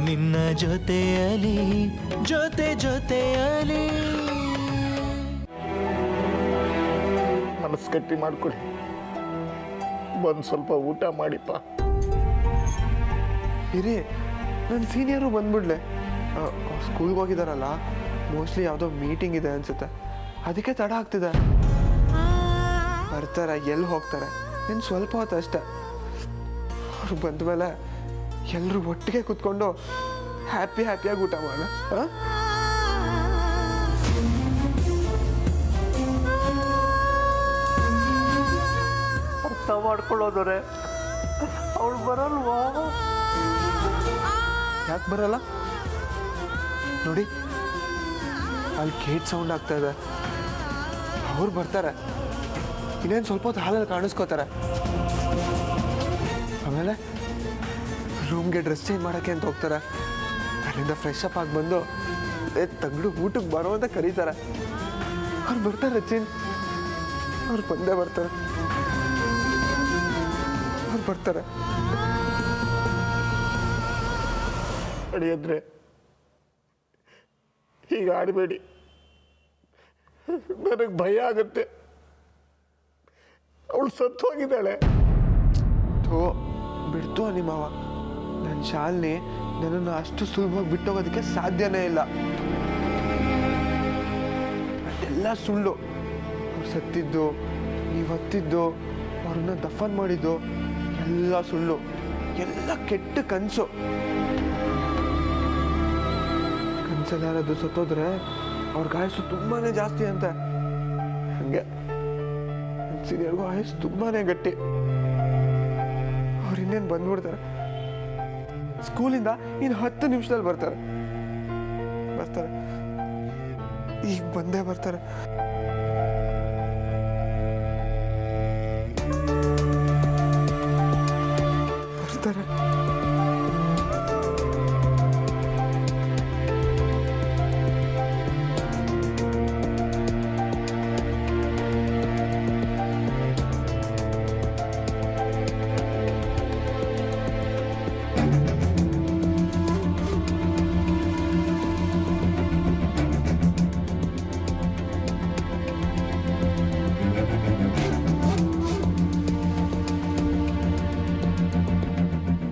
ನಿನ್ನ ಜೊತೆಯಲಿ ಜೊತೆಯಲಿ. ಮನಸ್ಸು ಗಟ್ಟಿ ಮಾಡ್ಕೊಳ್ಳಿ, ಬಂದು ಸ್ವಲ್ಪ ಊಟ ಮಾಡಿಪ್ಪ. ಇರಿ, ನನ್ನ ಸೀನಿಯರು ಬಂದ್ಬಿಡ್ಲೆ. ಸ್ಕೂಲ್ಗೆ ಹೋಗಿದಾರಲ್ಲ, ಮೋಸ್ಟ್ಲಿ ಯಾವುದೋ ಮೀಟಿಂಗ್ ಇದೆ ಅನ್ಸುತ್ತೆ, ಅದಕ್ಕೆ ತಡ ಆಗ್ತಿದೆ. ಬರ್ತಾರೆ, ಎಲ್ಲಿ ಹೋಗ್ತಾರೆ, ಇನ್ನು ಸ್ವಲ್ಪ ಹೊತ್ತು ಅಷ್ಟೆ. ಅವ್ರು ಬಂದ ಮೇಲೆ ಎಲ್ಲರೂ ಒಟ್ಟಿಗೆ ಕೂತ್ಕೊಂಡು ಹ್ಯಾಪಿಯಾಗಿ ಊಟ ಮಾಡೋಣ. ಅರ್ಥ ಮಾಡ್ಕೊಳ್ಳೋದವ್ರೆ, ಅವಳು ಬರಲ್ವಾ? ಯಾಕೆ ಬರಲ್ಲ ನೋಡಿ, ಅಲ್ಲಿ ಗೇಟ್ ಸೌಂಡ್ ಆಗ್ತಾ ಇದೆ. ಅವ್ರು ಬರ್ತಾರೆ, ಇನ್ನೇನು ಸ್ವಲ್ಪ ಹೊತ್ತು ಹಾಲಲ್ಲಿ ಕಾಣಿಸ್ಕೋತಾರೆ. ಆಮೇಲೆ ರೂಮ್ಗೆ ಡ್ರೆಸ್ ಚೇಂಜ್ ಮಾಡೋಕ್ಕೆ ಅಂತ ಹೋಗ್ತಾರೆ. ಅಲ್ಲಿಂದ ಫ್ರೆಶ್ ಅಪ್ ಆಗಿ ಬಂದು ತಗಡು ಊಟಕ್ಕೆ ಬರೋ ಅಂತ ಕರೀತಾರೆ. ಅವ್ರು ಬರ್ತಾರೆ ಚಿನ್, ಅವ್ರು ಬಂದೇ ಬರ್ತಾರೆ. ಅವ್ರು ಬರ್ತಾರೆ. ಅಡಿಯದ್ರೆ ಹೀಗೆ ಆಡಬೇಡಿ, ನನಗೆ ಭಯ ಆಗುತ್ತೆ. ಅವಳು ಸತ್ತು ಹೋಗಿದ್ದಾಳೆ. ಬಿಡ್ತು ನಿಮ್ಮವ. ನನ್ನ ಶಾಲಿನಿ ನನ್ನನ್ನು ಅಷ್ಟು ಸುಲಭವಾಗಿ ಬಿಟ್ಟೋಗೋದಕ್ಕೆ ಸಾಧ್ಯನೇ ಇಲ್ಲ. ಅದೆಲ್ಲ ಸುಳ್ಳು. ಅವ್ರು ಸತ್ತಿದ್ದು, ನೀವು ಹೊತ್ತಿದ್ದು, ಅವ್ರನ್ನ ದಫನ್ ಮಾಡಿದ್ದು ಎಲ್ಲ ಸುಳ್ಳು, ಎಲ್ಲ ಕೆಟ್ಟ ಕನಸು. ಕನಸಲ್ಲಾರದು ಸತ್ತೋದ್ರೆ ಅವ್ರ ಆಯಸ್ಸು ತುಂಬಾನೇ ಜಾಸ್ತಿ ಅಂತ. ಹಂಗೆ ಸೀನಿಯರ್ಗೂ ಆಯಸ್ಸು ತುಂಬಾನೇ ಗಟ್ಟಿ. ಅವ್ರು ಇನ್ನೇನು ಬಂದ್ಬಿಡ್ತಾರೆ, ಸ್ಕೂಲಿಂದ ಇನ್ನು 10 ನಿಮಿಷದಲ್ಲಿ ಬರ್ತಾರೆ. ಈಗ ಬಂದೇ ಬರ್ತಾರೆ.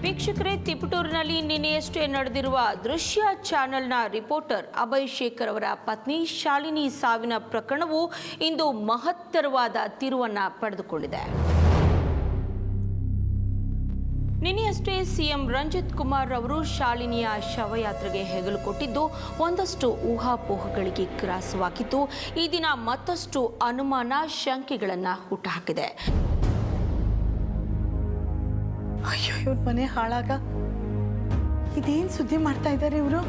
ವೀಕ್ಷಕರೇ, ತಿಪಟೂರಿನಲ್ಲಿ ನಿನ್ನೆಯಷ್ಟೇ ನಡೆದಿರುವ ದೃಶ್ಯ ಚಾನೆಲ್ನ ರಿಪೋರ್ಟರ್ ಅಭಯ್ ಶೇಖರ್ ಅವರ ಪತ್ನಿ ಶಾಲಿನಿ ಸಾವಿನ ಪ್ರಕರಣವು ಇಂದು ಮಹತ್ತರವಾದ ತಿರುವನ್ನು ಪಡೆದುಕೊಂಡಿದೆ. ನಿನ್ನೆಯಷ್ಟೇ ಸಿಎಂ ರಂಜಿತ್ ಕುಮಾರ್ ಅವರು ಶಾಲಿನಿಯ ಶವಯಾತ್ರೆಗೆ ಹೆಗಲು ಕೊಟ್ಟಿದ್ದು ಒಂದಷ್ಟು ಊಹಾಪೋಹಗಳಿಗೆ ಗ್ರಾಸವಾಗಿದ್ದು, ಈ ದಿನ ಮತ್ತಷ್ಟು ಅನುಮಾನ ಶಂಕೆಗಳನ್ನು ಹುಟ್ಟುಹಾಕಿದೆ. ಅಯ್ಯೋ, ಇವ್ರ ಮನೆ ಹಾಳಾಗ ಇದೇನ್ ಸುದ್ದಿ ಮಾಡ್ತಾ ಇದ್ದಾರೆ ಇವರು?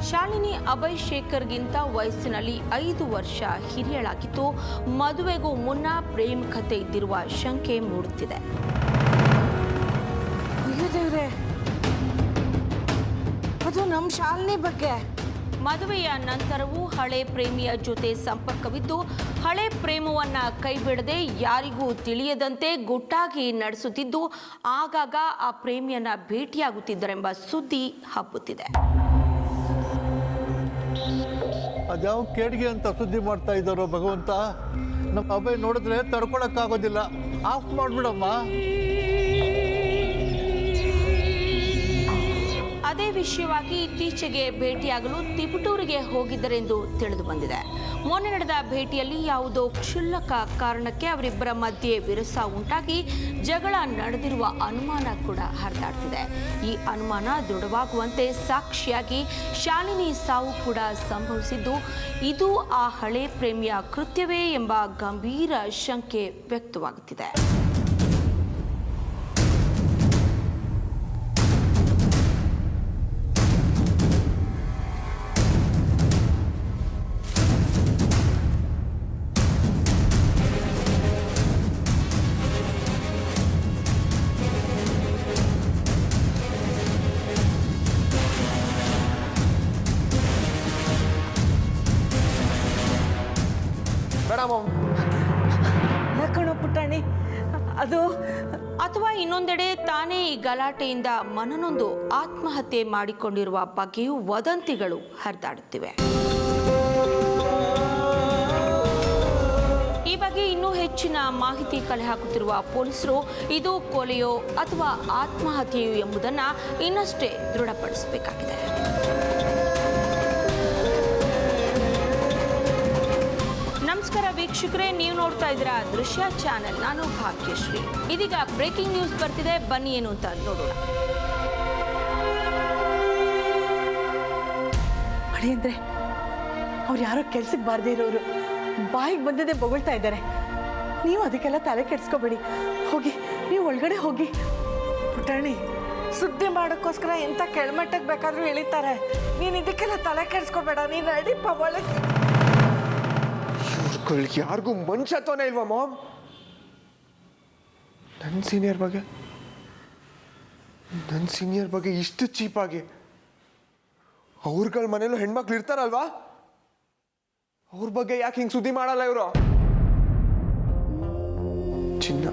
ಶಾಲಿನಿ ಅಭಯ್ ಶೇಖರ್ಗಿಂತ ವಯಸ್ಸಿನಲ್ಲಿ 5 ವರ್ಷ ಹಿರಿಯಳಾಗಿದ್ದು, ಮದುವೆಗೂ ಮುನ್ನ ಪ್ರೇಮಿಕತೆ ಇದ್ದಿರುವ ಶಂಕೆ ಮೂಡುತ್ತಿದೆ. ಅಯ್ಯೋ ದೇವ್ರೆ, ಅದು ನಮ್ಮ ಶಾಲಿನಿ ಬಗ್ಗೆ. ಮದುವೆಯ ನಂತರವೂ ಹಳೆ ಪ್ರೇಮಿಯ ಜೊತೆ ಸಂಪರ್ಕವಿದ್ದು, ಹಳೆ ಪ್ರೇಮವನ್ನ ಕೈಬಿಡದೆ ಯಾರಿಗೂ ತಿಳಿಯದಂತೆ ಗುಟ್ಟಾಗಿ ನಡೆಸುತ್ತಿದ್ದು, ಆಗಾಗ ಆ ಪ್ರೇಮಿಯನ್ನ ಭೇಟಿಯಾಗುತ್ತಿದ್ದರೆಂಬ ಸುದ್ದಿ ಹಬ್ಬುತ್ತಿದೆ. ಅದ್ಯಾವ ಕೇಡಿಗೆ ಅಂತ ಸುದ್ದಿ ಮಾಡ್ತಾ ಇದ್ದಾರೋ ಭಗವಂತ. ನಮ್ಮ ಅಭಯ್ ನೋಡಿದ್ರೆ ತಡ್ಕೊಳಕ್ಕಾಗೋದಿಲ್ಲ. ಆಫ್ ಮಾಡ್ಬಿಡಮ್ಮ. ಅದೇ ವಿಷಯವಾಗಿ ಇತ್ತೀಚೆಗೆ ಭೇಟಿಯಾಗಲು ತಿಪಟೂರಿಗೆ ಹೋಗಿದ್ದರೆಂದು ತಿಳಿದು ಬಂದಿದೆ. ಮೊನ್ನೆ ನಡೆದ ಭೇಟಿಯಲ್ಲಿ ಯಾವುದೋ ಕ್ಷುಲ್ಲಕ ಕಾರಣಕ್ಕೆ ಅವರಿಬ್ಬರ ಮಧ್ಯೆ ವಿರಸ ಉಂಟಾಗಿ ಜಗಳ ನಡೆದಿರುವ ಅನುಮಾನ ಕೂಡ ಹರಿದಾಡ್ತಿದೆ. ಈ ಅನುಮಾನ ದೃಢವಾಗುವಂತೆ ಸಾಕ್ಷಿಯಾಗಿ ಶಾಲಿನಿ ಸಾವು ಕೂಡ ಸಂಭವಿಸಿದ್ದು, ಇದು ಆ ಹಳೆ ಪ್ರೇಮಿಯ ಕೃತ್ಯವೇ ಎಂಬ ಗಂಭೀರ ಶಂಕೆ ವ್ಯಕ್ತವಾಗುತ್ತಿದೆ. ಕಣೋ ಪುಟಾಣಿ, ಅದು ಅಥವಾ ಇನ್ನೊಂದೆಡೆ ತಾನೇ ಈ ಗಲಾಟೆಯಿಂದ ಮನನೊಂದು ಆತ್ಮಹತ್ಯೆ ಮಾಡಿಕೊಂಡಿರುವ ಬಗ್ಗೆಯೂ ವದಂತಿಗಳು ಹರಿದಾಡುತ್ತಿವೆ. ಈ ಬಗ್ಗೆ ಇನ್ನೂ ಹೆಚ್ಚಿನ ಮಾಹಿತಿ ಕಲೆ ಹಾಕುತ್ತಿರುವ ಪೊಲೀಸರು ಇದು ಕೊಲೆಯೋ ಅಥವಾ ಆತ್ಮಹತ್ಯೆಯೋ ಎಂಬುದನ್ನು ಇನ್ನಷ್ಟೇ ದೃಢಪಡಿಸಬೇಕಾಗಿದೆ. ನಮಸ್ಕಾರ ವೀಕ್ಷಕರೇ, ನೀವು ನೋಡ್ತಾ ಇದ್ದೀರಾ ದೃಶ್ಯ ಚಾನೆಲ್. ನಾನು ಭಾಗ್ಯಶ್ರೀ. ಇದೀಗ ಬ್ರೇಕಿಂಗ್ ನ್ಯೂಸ್ ಬರ್ತಿದೆ, ಬನ್ನಿ ಏನು ಅಂತ ನೋಡೋಣ. ಅಡಿ ಅಂದ್ರೆ ಅವ್ರು ಯಾರೋ ಕೆಲ್ಸಕ್ಕೆ ಬಾರದೇ ಇರೋರು ಬಾಯಿಗೆ ಬಂದದೆ ಬೊಗಳ್ತಾ ಇದ್ದಾರೆ. ನೀವು ಅದಕ್ಕೆಲ್ಲ ತಲೆ ಕೆಡಿಸ್ಕೋಬೇಡಿ. ಹೋಗಿ, ನೀವು ಒಳಗಡೆ ಹೋಗಿ. ಪುಟಾಣಿ, ಸುದ್ದಿ ಮಾಡೋಕ್ಕೋಸ್ಕರ ಎಂಥ ಕೆಳಮಟ್ಟಕ್ಕೆ ಬೇಕಾದರೂ ಇಳಿತಾರೆ. ನೀನು ಇದಕ್ಕೆಲ್ಲ ತಲೆ ಕೆಡಿಸ್ಕೋಬೇಡ. ನೀನು ನಡಿಪ್ಪ ಒಳಗೆ. ಇವ್ರುಗಳಿಗೆ ಯಾರಿಗೂ ಮನುಷ್ಯತ್ವನೇ ಇಲ್ವಾ ಮಾಮ್? ನನ್ನ ಸೀನಿಯರ್ ಬಗ್ಗೆ ಇಷ್ಟು ಚೀಪಾಗಿ ಅವ್ರಗಳ ಮನೇಲೂ ಹೆಣ್ಮಕ್ಳು ಇರ್ತಾರಲ್ವಾ? ಅವ್ರ ಬಗ್ಗೆ ಯಾಕೆ ಹಿಂಗೆ ಸುದ್ದಿ ಮಾಡಲ್ಲ ಇವರು? ಚಿನ್ನ,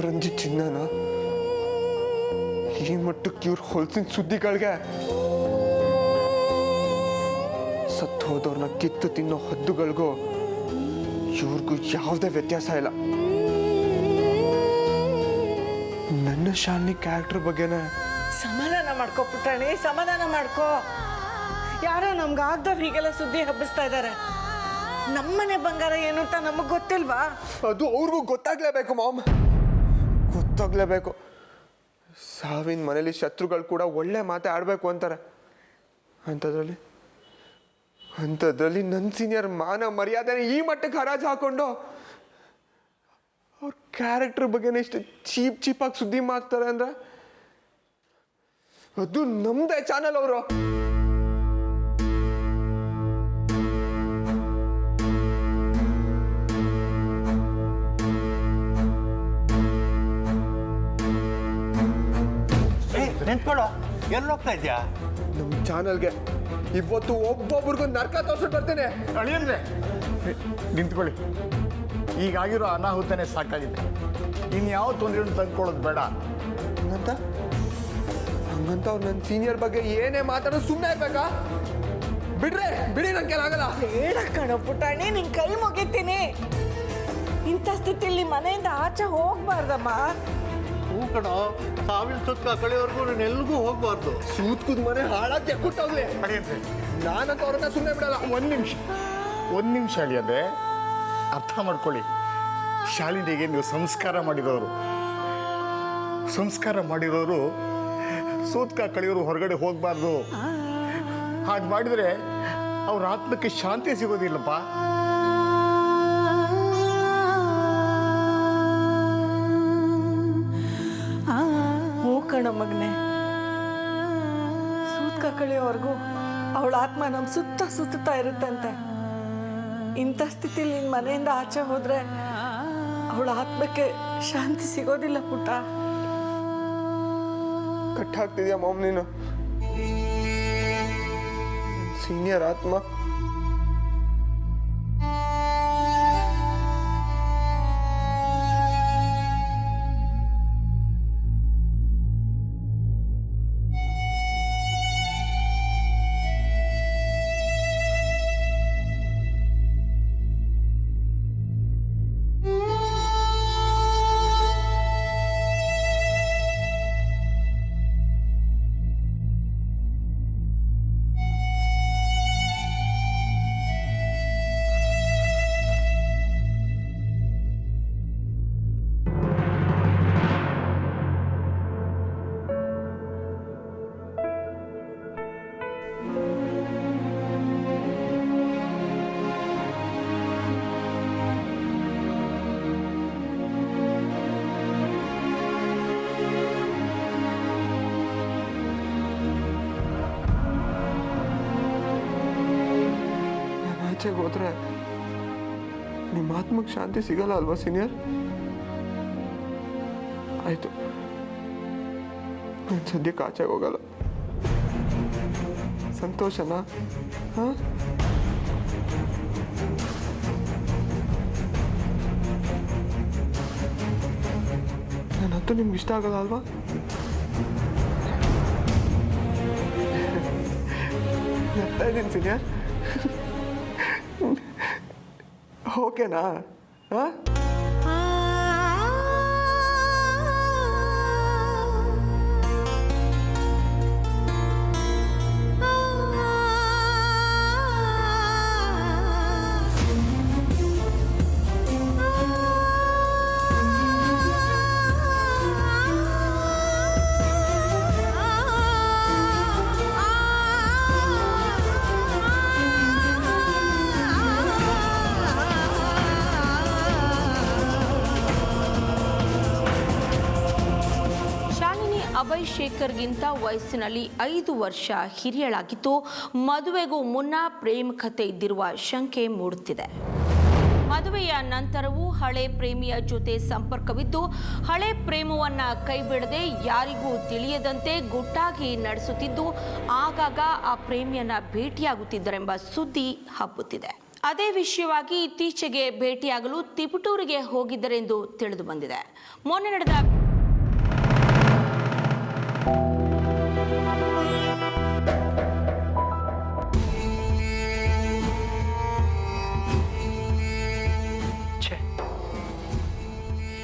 ರಂಜಿತ್ ಚಿನ್ನನ ಈ ಮಟ್ಟಕ್ಕೆ ಇವ್ರು ಹೊಲ್ಸಿನ ಸುದ್ದಿಗಳಿಗೆ ಸತ್ತು ಹೋದವ್ರನ್ನ ಕಿತ್ತು ತಿನ್ನೋ ಹದ್ದುಗಳಿಗೂ ಇವ್ರಿಗೂ ಯಾವುದೇ ವ್ಯತ್ಯಾಸ ಇಲ್ಲ. ನನ್ನ ಶಾಲಿನಿ ಕ್ಯಾರೆಕ್ಟರ್ ಬಗ್ಗೆನೇ ಸಮಾಧಾನ ಮಾಡ್ಕೋ ಪುಟಾಣಿ, ಸಮಾಧಾನ ಮಾಡ್ಕೋ. ಯಾರೋ ನಮ್ಗೆ ಆಗ್ದವ್ರು ಹೀಗೆಲ್ಲ ಸುದ್ದಿ ಹಬ್ಬಿಸ್ತಾ ಇದ್ದಾರೆ. ನಮ್ಮನೆ ಬಂಗಾರ ಏನು ಅಂತ ನಮಗೆ ಗೊತ್ತಿಲ್ವಾ? ಅದು ಅವ್ರಿಗೂ ಗೊತ್ತಾಗ್ಲೇಬೇಕು ಮಾಮ್, ಗೊತ್ತಾಗ್ಲೇಬೇಕು. ಸಾವಿನ ಮನೇಲಿ ಶತ್ರುಗಳು ಕೂಡ ಒಳ್ಳೆ ಮಾತೆ ಆಡಬೇಕು ಅಂತಾರೆ. ಅಂಥದ್ರಲ್ಲಿ ನನ್ನ ಸೀನಿಯರ್ ಮಾನ ಮರ್ಯಾದೆನ ಈ ಮಟ್ಟಕ್ಕೆ ಹರಾಜು ಹಾಕೊಂಡು ಅವ್ರ ಕ್ಯಾರೆಕ್ಟರ್ ಬಗ್ಗೆನೇ ಇಷ್ಟು ಚೀಪಾಗಿ ಸುದ್ದಿ ಮಾಡ್ತಾರೆ ಅಂದ್ರೆ ಅದು ನಮ್ದೇ ಚಾನಲ್ ಅವರು. ನಿಂತ್ಕೊಳ್ಳೋ, ಎಲ್ಲಿ ಹೋಗ್ತಾ ಇದ್ಯಾ? ನಮ್ಮ ಚಾನಲ್ಗೆ ಇವತ್ತು ಒಬ್ಬೊಬ್ರಿಗೂ ನರ್ಕ ತೋರ್ಸ್ಬಿಟ್ಟು ಬರ್ತೇನೆ. ಅಳಿಯಂದ್ರೆ ನಿಂತ್ಕೊಳ್ಳಿ. ಈಗಾಗಿರೋ ಅನಾಹುತನೇ ಸಾಕಾಗಿದೆ. ಇನ್ಯಾವ ತೊಂದರೆಯನ್ನು ತಂದ್ಕೊಳ್ಳೋದು ಬೇಡ. ಹಂಗಂತ ಅವ್ರು ನನ್ನ ಸೀನಿಯರ್ ಬಗ್ಗೆ ಏನೇ ಮಾತಾಡೋದು ಸುಮ್ಮನೆ ಇರ್ಬೇಕಾ? ಬಿಡಿ, ನನ್ನ ಕೈಲಾಗಲ್ಲ. ಬೇಡ ಕಣೋ ಪುಟಾಣಿ, ನಿನ್ ಕೈ ಮುಗಿತೀನಿ. ಇಂಥ ಸ್ಥಿತಿಯಲ್ಲಿ ಮನೆಯಿಂದ ಆಚೆ ಹೋಗ್ಬಾರ್ದಮ್ಮ. ಹೂ ಕಣೋ, ಸಾವಿನ ಸುತ್ತ ಕಳೆಯೋರ್ಗು ನೀನು ಎಲ್ಗೂ ಹೋಗ್ಬಾರ್ದು. ಸೂತ್ಕುದ್ ಮನೆ ಹಾಳಾಗಿ ಕೊಟ್ಟೋಗ್ಲಿ. ಅಳಿಯಂದ್ರೆ ನಾನಂತ ಅವ್ರನ್ನ ಸುಮ್ಮನೆ ಬಿಡಲ್ಲ. ಒಂದು ನಿಮಿಷ ಅಳಿಯದೆ, ಅರ್ಥ ಮಾಡ್ಕೊಳ್ಳಿ. ಶಾಲಿನಿಗೆ ನೀವು ಸಂಸ್ಕಾರ ಮಾಡಿರೋರು ಸೂತ್ಕ ಕಳೆಯೋರು ಹೊರಗಡೆ ಹೋಗ್ಬಾರ್ದು. ಹಾಗೆ ಮಾಡಿದ್ರೆ ಅವ್ರ ಆತ್ಮಕ್ಕೆ ಶಾಂತಿ ಸಿಗೋದಿಲ್ಲಪ್ಪ. ಹೂ ಕಣ ಮಗನೆ, ಸೂತ್ಕ ಕಳೆಯೋವರೆಗೂ ಅವಳ ಆತ್ಮ ನಮ್ಮ ಸುತ್ತಾ ಇರುತ್ತಂತೆ. ಇಂಥ ಸ್ಥಿತಿಲಿ ನಿನ್ನ ಮನೆಯಿಂದ ಆಚೆ ಹೋದ್ರೆ ಅವಳ ಆತ್ಮಕ್ಕೆ ಶಾಂತಿ ಸಿಗೋದಿಲ್ಲ ಪುಟ್ಟ. ಕಟ್ ಹಾಕ್ತಿದ್ಯಾ ಮಾಮ್ ನೀನು? ಸೀನಿಯರ್ ಆತ್ಮ ಆಚೆಗೆ ಹೋದ್ರೆ ನಿಮ್ಮ ಆತ್ಮಕ್ಕೆ ಶಾಂತಿ ಸಿಗಲ್ಲ ಅಲ್ವಾ ಸೀನಿಯರ್? ಆಯ್ತು, ನಾನು ಸದ್ಯಕ್ಕೆ ಆಚೆಗೆ ಹೋಗಲ್ಲ. ಸಂತೋಷನಾ? ಹಾಂ, ಯಾವತ್ತೂ ನಿಮ್ಗೆ ಇಷ್ಟ ಆಗಲ್ಲ ಅಲ್ವಾ? ನಗ್ತಾ ಇದ್ದೀನಿ ಸೀನಿಯರ್. ಓಕೆನಾ? ಹಾಂ, ಅಭಯ್ ಶೇಖರ್ಗಿಂತ ವಯಸ್ಸಿನಲ್ಲಿ 5 ವರ್ಷ ಹಿರಿಯಳಾಗಿದ್ದು, ಮದುವೆಗೂ ಮುನ್ನ ಪ್ರೇಮ ಕಥೆ ಇದ್ದಿರುವ ಶಂಕೆ ಮೂಡುತ್ತಿದೆ. ಮದುವೆಯ ನಂತರವೂ ಹಳೆ ಪ್ರೇಮಿಯ ಜೊತೆ ಸಂಪರ್ಕವಿದ್ದು, ಹಳೆ ಪ್ರೇಮವನ್ನ ಕೈಬಿಡದೆ ಯಾರಿಗೂ ತಿಳಿಯದಂತೆ ಗುಟ್ಟಾಗಿ ನಡೆಸುತ್ತಿದ್ದು, ಆಗಾಗ ಆ ಪ್ರೇಮಿಯನ್ನ ಭೇಟಿಯಾಗುತ್ತಿದ್ದರೆಂಬ ಸುದ್ದಿ ಹಬ್ಬುತ್ತಿದೆ. ಅದೇ ವಿಷಯವಾಗಿ ಇತ್ತೀಚೆಗೆ ಭೇಟಿಯಾಗಲು ತಿಪಟೂರಿಗೆ ಹೋಗಿದ್ದರೆಂದು ತಿಳಿದು ಬಂದಿದೆ. ಮೊನ್ನೆ ನಡೆದ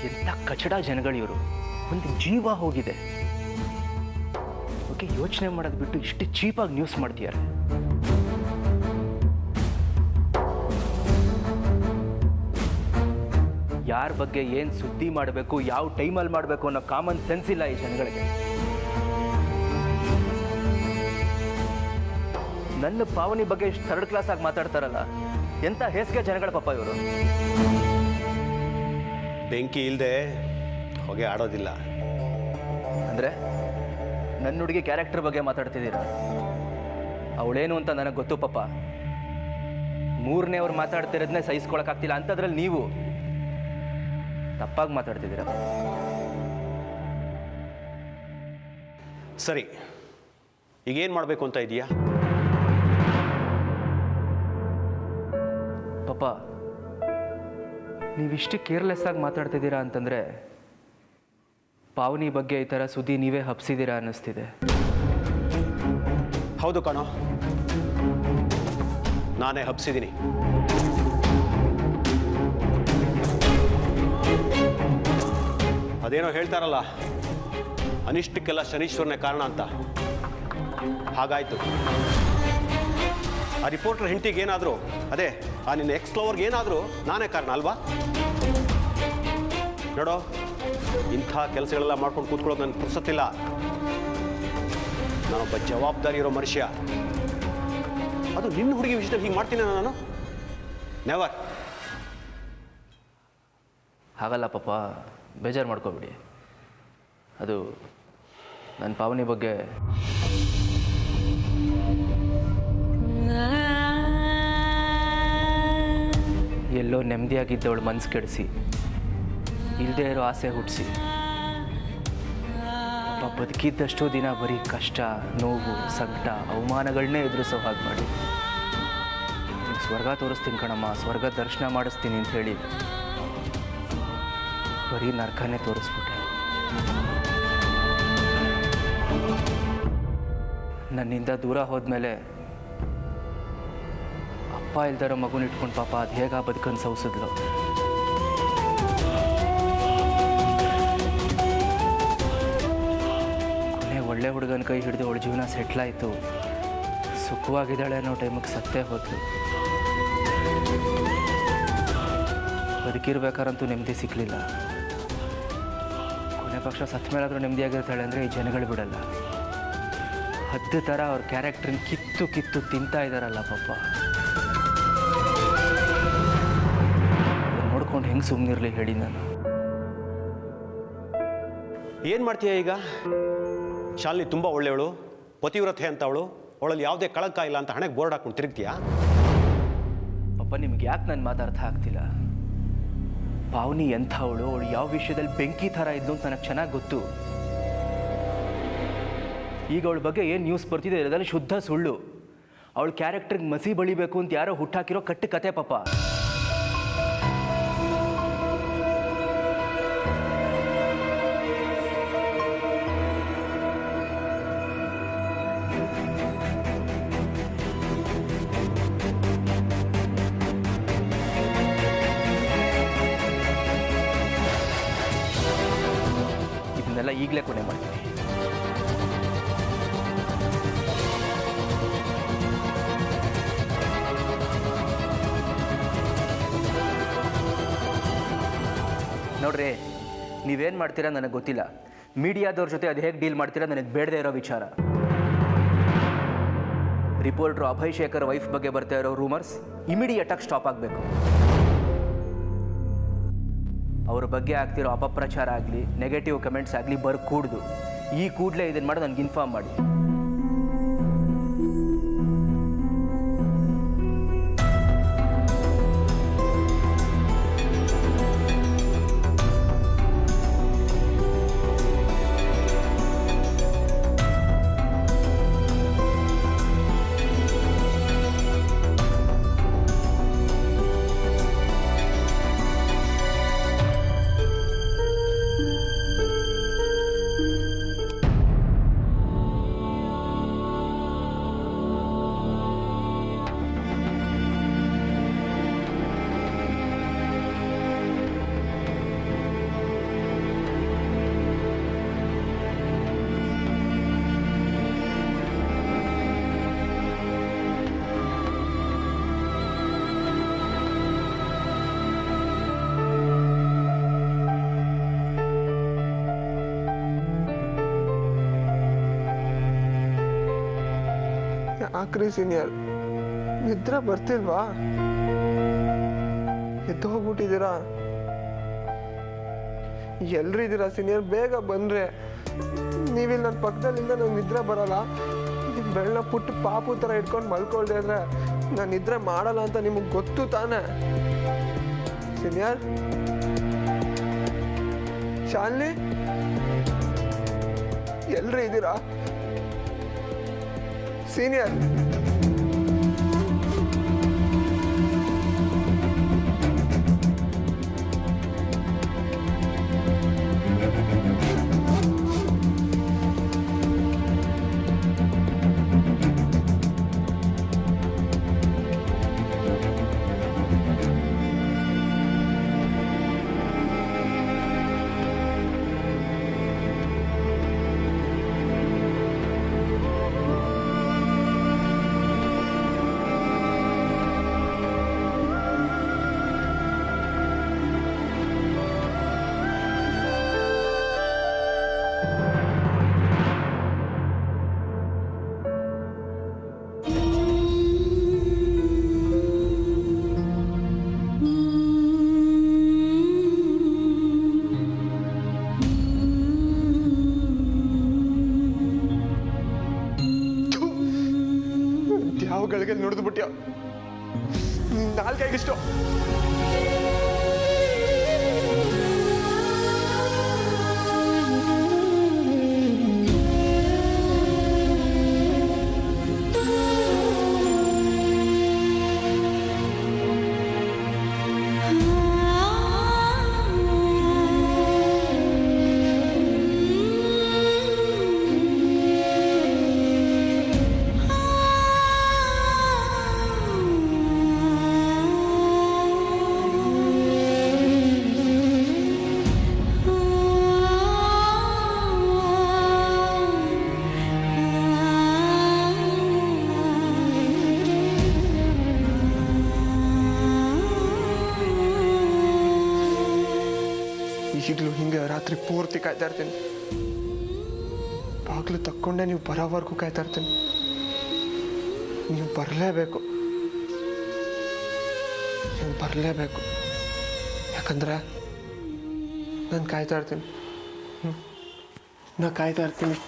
ಎಂಥ ಕಚಡ ಜನಗಳಿವರು. ಒಂದು ಜೀವ ಹೋಗಿದೆ. ಓಕೆ, ಯೋಚನೆ ಮಾಡೋದು ಬಿಟ್ಟು ಇಷ್ಟು ಚೀಪಾಗಿ ನ್ಯೂಸ್ ಮಾಡ್ತೀಯಾರೆ. ಯಾರ ಬಗ್ಗೆ ಏನು ಸುದ್ದಿ ಮಾಡಬೇಕು, ಯಾವ ಟೈಮಲ್ಲಿ ಮಾಡಬೇಕು ಅನ್ನೋ ಕಾಮನ್ ಸೆನ್ಸ್ ಇಲ್ಲ ಈ ಜನಗಳಿಗೆ. ನನ್ನ ಪಾವನಿ ಬಗ್ಗೆ ಇಷ್ಟು ಥರ್ಡ್ ಕ್ಲಾಸ್ ಆಗಿ ಮಾತಾಡ್ತಾರಲ್ಲ, ಎಂಥ ಹೇಸಿಗೆ ಜನಗಳ ಪಾಪ ಇವರು. ಬೆಂಕಿ ಇಲ್ಲದೆ ಹೊಗೆ ಆಡೋದಿಲ್ಲ. ಅಂದರೆ ನನ್ನ ಹುಡುಗಿ ಕ್ಯಾರೆಕ್ಟರ್ ಬಗ್ಗೆ ಮಾತಾಡ್ತಿದ್ದೀರಾ? ಅವಳೇನು ಅಂತ ನನಗೆ ಗೊತ್ತು ಪಾಪ. 3ನೇ ಅವ್ರು ಮಾತಾಡ್ತಿರೋದನ್ನೇ ಸಹಿಸ್ಕೊಳಕ್ಕಾಗ್ತಿಲ್ಲ ಅಂಥದ್ರಲ್ಲಿ ನೀವು ತಪ್ಪಾಗಿ ಮಾತಾಡ್ತಿದ್ದೀರಾ. ಸರಿ, ಈಗೇನು ಮಾಡಬೇಕು ಅಂತ ಇದೆಯಾ? ಪಾಪ ನೀವಿಷ್ಟು ಕೇರ್ಲೆಸ್ ಆಗಿ ಮಾತಾಡ್ತಿದ್ದೀರಾ ಅಂತಂದರೆ ಪಾವನಿ ಬಗ್ಗೆ ಈ ಥರ ಸುದ್ದಿ ನೀವೇ ಹಬ್ಸಿದ್ದೀರಾ ಅನ್ನಿಸ್ತಿದೆ. ಹೌದು ಕಣೋ, ನಾನೇ ಹಬ್ಸಿದ್ದೀನಿ. ಅದೇನೋ ಹೇಳ್ತಾರಲ್ಲ, ಅನಿಷ್ಟಕ್ಕೆಲ್ಲ ಶನೀಶ್ವರನೇ ಕಾರಣ ಅಂತ. ಹಾಗಾಯಿತು. ಆ ರಿಪೋರ್ಟರ್ ಹೆಂಡತಿಗೆ ಏನಾದರೂ, ಅದೇ ಆ ನಿನ್ನ ಎಕ್ಸ್ ಲವರ್ಗೆ ಏನಾದರೂ ನಾನೇ ಕಾರಣ ಅಲ್ವಾ? ನೋಡೋ, ಇಂಥ ಕೆಲಸಗಳೆಲ್ಲ ಮಾಡ್ಕೊಂಡು ಕೂತ್ಕೊಳ್ಳೋದು ನನಗೆ ಪುರ್ಸತ್ತಿಲ್ಲ. ನಾನೊಬ್ಬ ಜವಾಬ್ದಾರಿ ಇರೋ ಮನುಷ್ಯ. ಅದು ನಿನ್ನ ಹುಡುಗಿ ವಿಷಯದಲ್ಲಿ ಹೀಗೆ ಮಾಡ್ತೀನಿ ನಾನು? ನೆವರ್. ಹಾಗಲ್ಲ ಪಾಪ, ಬೇಜಾರು ಮಾಡ್ಕೋಬಿಡಿ. ಅದು ನನ್ನ ಪಾವನಿ ಬಗ್ಗೆ ಎಲ್ಲೋ ನೆಮ್ಮದಿಯಾಗಿದ್ದವಳು ಮನಸ್ಸು ಕೆಡಿಸಿ, ಇಲ್ಲದೇ ಇರೋ ಆಸೆ ಹುಟ್ಟಿಸಿ, ಪಾಪ ಬದುಕಿದ್ದಷ್ಟು ದಿನ ಬರೀ ಕಷ್ಟ, ನೋವು, ಸಂಕಟ, ಅವಮಾನಗಳನ್ನೇ ಎದುರಿಸೋ ಹಾಗೆ ಮಾಡಿ ನಿಮ್ಗೆ ಸ್ವರ್ಗ ತೋರಿಸ್ತೀನಿ ಕಣಮ್ಮ, ಸ್ವರ್ಗ ದರ್ಶನ ಮಾಡಿಸ್ತೀನಿ ಅಂತ ಹೇಳಿ ಬರೀ ನರಕನೇ ತೋರಿಸ್ಬಿಟ್ಟೆ. ನನ್ನಿಂದ ದೂರ ಹೋದ್ಮೇಲೆ ಅಪ್ಪ ಇಲ್ದಾರೋ ಮಗುನ ಇಟ್ಕೊಂಡು ಪಾಪ ಅದು ಹೇಗ ಬದುಕನ್ನು ಸವಿಸಿದ್ಲು. ಕೊನೆ ಒಳ್ಳೆ ಹುಡುಗನ ಕೈ ಹಿಡಿದು ಅವಳ ಜೀವನ ಸೆಟ್ಲಾಯಿತು, ಸುಖವಾಗಿದ್ದಾಳೆ ಅನ್ನೋ ಟೈಮಿಗೆ ಸತ್ತೇ ಹೋದ್ಲು. ಬದುಕಿರ್ಬೇಕಾರಂತೂ ನೆಮ್ಮದಿ ಸಿಕ್ಕಲಿಲ್ಲ. ಕೊನೆ ಪಕ್ಷ ಸತ್ತ ಮೇಲಾದರೂ ನೆಮ್ಮದಿಯಾಗಿರ್ತಾಳೆ ಅಂದರೆ ಈ ಜನಗಳು ಬಿಡಲ್ಲ. ಹದ್ದು ಥರ ಅವ್ರ ಕ್ಯಾರೆಕ್ಟ್ರನ್ನ ಕಿತ್ತು ಕಿತ್ತು ತಿಂತಾ ಇದ್ದಾರಲ್ಲ ಪಾಪ. ನೋಡ್ಕೊಂಡು ಹೆಂಗೆ ಸುಮ್ಮನಿರಲಿ ಹೇಳಿ ನಾನು? ಏನು ಮಾಡ್ತೀಯ ಈಗ? ಶಾಲಿನಿ ತುಂಬ ಒಳ್ಳೆಯವಳು, ಪತಿವ್ರತೆ ಅಂತ ಅವಳು, ಅವಳಲ್ಲಿ ಯಾವುದೇ ಕಳಂಕ ಇಲ್ಲ ಅಂತ ಹಣೆಗೆ ಬೋರ್ಡ್ ಹಾಕೊಂಡು ತಿರುಗ್ತೀಯಾ? ಪಾಪ ನಿಮ್ಗೆ ಯಾಕೆ ನನ್ನ ಮಾತು ಅರ್ಥ ಆಗ್ತಿಲ್ಲ? ಪಾವನಿ ಎಂಥವಳು, ಅವಳು ಯಾವ ವಿಷಯದಲ್ಲಿ ಬೆಂಕಿ ಥರ ಇದ್ದು ಅಂತ ನನಗೆ ಚೆನ್ನಾಗಿ ಗೊತ್ತು. ಈಗ ಅವಳ ಬಗ್ಗೆ ಏನು ನ್ಯೂಸ್ ಬರ್ತಿದೆ ಅದರಲ್ಲಿ ಶುದ್ಧ ಸುಳ್ಳು. ಅವಳ ಕ್ಯಾರೆಕ್ಟರ್ಗೆ ಮಸಿ ಬಳಿಬೇಕು ಅಂತ ಯಾರೋ ಹುಟ್ಟಾಕಿರೋ ಕಟ್ಟು ಕತೆ ಪಾಪ. ಅದನ್ನೆಲ್ಲ ಈಗಲೇ ಕೊನೆ ಮಾಡ್ತೀನಿ. ನೋಡ್ರಿ, ನೀವೇನು ಮಾಡ್ತೀರಾ ನನಗೆ ಗೊತ್ತಿಲ್ಲ. ಮೀಡಿಯಾದವ್ರ ಜೊತೆ ಅದು ಹೇಗೆ ಡೀಲ್ ಮಾಡ್ತೀರಾ ನನಗೆ ಬೇಡದೇ ಇರೋ ವಿಚಾರ. ರಿಪೋರ್ಟ್ರು ಅಭಯ್ ಶೇಖರ್ ವೈಫ್ ಬಗ್ಗೆ ಬರ್ತಾ ಇರೋ ರೂಮರ್ಸ್ ಇಮಿಡಿಯೇಟಾಗಿ ಸ್ಟಾಪ್ ಆಗಬೇಕು. ಅವ್ರ ಬಗ್ಗೆ ಆಗ್ತಿರೋ ಅಪಪ್ರಚಾರ ಆಗಲಿ, ನೆಗೆಟಿವ್ ಕಮೆಂಟ್ಸ್ ಆಗಲಿ ಕೂಡ್ದು. ಈ ಕೂಡಲೇ ಇದನ್ನು ಮಾಡಿ ನನಗೆ ಇನ್ಫಾರ್ಮ್ ಮಾಡಿ. ಯಾಕ್ರಿ ಸೀನಿಯರ್, ನಿದ್ರೆ ಬರ್ತಿಲ್ವಾ? ಎದ್ದು ಹೋಗ್ಬಿಟ್ಟಿದ್ದೀರಾ? ಎಲ್ರು ಇದ್ದೀರಾ ಸೀನಿಯರ್? ಬೇಗ ಬಂದ್ರೆ. ನೀವಿಲ್ಲಿ ನನ್ನ ಪಕ್ಕದಲ್ಲಿಂದ ನಂಗೆ ನಿದ್ರೆ ಬರಲ್ಲ. ನಿಮ್ಮ ಬೆಳ್ಳನ ಪುಟ್ಟ ಪಾಪು ಥರ ಇಟ್ಕೊಂಡು ಮಲ್ಕೊಳ್ದೆ ಅಂದ್ರೆ ನಾನು ನಿದ್ರೆ ಮಾಡಲ್ಲ ಅಂತ ನಿಮಗೆ ಗೊತ್ತು ತಾನೆ ಸೀನಿಯರ್? ಶಾಲಿನಿ, ಎಲ್ರು ಇದ್ದೀರಾ ಸೀನಿಯರ್? ಯಾವ ಗಳಿಗೆ ನುಡಿದು ಬಿಟ್ಟ ನಾಲ್ಕೈಗಿಷ್ಟು. ಈಗಲೂ ಹಿಂಗೆ ರಾತ್ರಿ ಪೂರ್ತಿ ಕಾಯ್ತಾ ಇರ್ತೀನಿ. ಬಾಗಿಲು ತಕ್ಕೊಂಡೆ ನೀವು ಬರೋವರೆಗೂ ಕಾಯ್ತಾ ಇರ್ತೀನಿ. ನೀವು ಬರಲೇಬೇಕು, ನೀವು ಬರಲೇಬೇಕು. ಯಾಕಂದ್ರೆ ನಾನು ಕಾಯ್ತಾ ಇರ್ತೀನಿ. ನಾನು ಕಾಯ್ತಾ ಇರ್ತೀನಿ.